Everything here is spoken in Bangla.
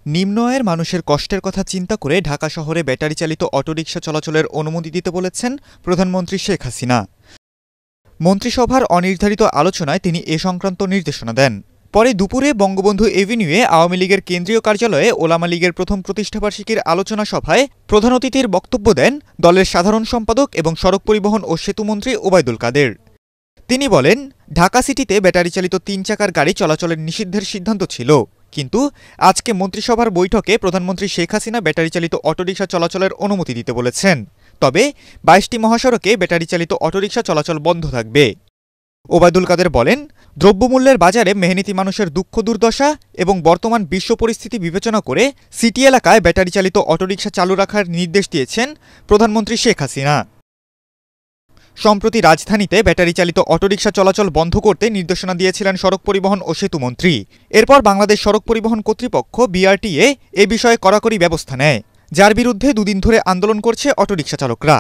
নিম্ন আয়ের মানুষের কষ্টের কথা চিন্তা করে ঢাকা শহরে ব্যাটারি চালিত অটোরিকশা চলাচলের অনুমতি দিতে বলেছেন প্রধানমন্ত্রী শেখ হাসিনা। মন্ত্রিসভার অনির্ধারিত আলোচনায় তিনি এ সংক্রান্ত নির্দেশনা দেন। পরে দুপুরে বঙ্গবন্ধু এভিনিউয়ে আওয়ামী লীগের কেন্দ্রীয় কার্যালয়ে ওলামা লীগের প্রথম প্রতিষ্ঠাবার্ষিকীর আলোচনা সভায় প্রধান অতিথির বক্তব্য দেন দলের সাধারণ সম্পাদক এবং সড়ক পরিবহন ও সেতুমন্ত্রী ওবায়দুল কাদের। তিনি বলেন, ঢাকা সিটিতে ব্যাটারি চালিত ৩ চাকার গাড়ি চলাচলের নিষিদ্ধের সিদ্ধান্ত ছিল, কিন্তু আজকে মন্ত্রিসভার বৈঠকে প্রধানমন্ত্রী শেখ হাসিনা ব্যাটারি চালিত অটোরিকশা চলাচলের অনুমতি দিতে বলেছেন। তবে ২২টি মহাসড়কে ব্যাটারি চালিত অটোরিকশা চলাচল বন্ধ থাকবে। ওবায়দুল কাদের বলেন, দ্রব্যমূল্যের বাজারে মেহনতি মানুষের দুঃখ দুর্দশা এবং বর্তমান বিশ্ব পরিস্থিতি বিবেচনা করে সিটি এলাকায় ব্যাটারি চালিত অটোরিকশা চালু রাখার নির্দেশ দিয়েছেন প্রধানমন্ত্রী শেখ হাসিনা। সম্প্রতি রাজধানীতে ব্যাটারি চালিত অটোরিকশা চলাচল বন্ধ করতে নির্দেশনা দিয়েছিলেন সড়ক পরিবহন ও সেতুমন্ত্রী। এরপর বাংলাদেশ সড়ক পরিবহন কর্তৃপক্ষ বিআরটিএ এ বিষয়ে কড়াকড়ি ব্যবস্থা নেয়, যার বিরুদ্ধে দুদিন ধরে আন্দোলন করছে অটোরিকশা চালকরা।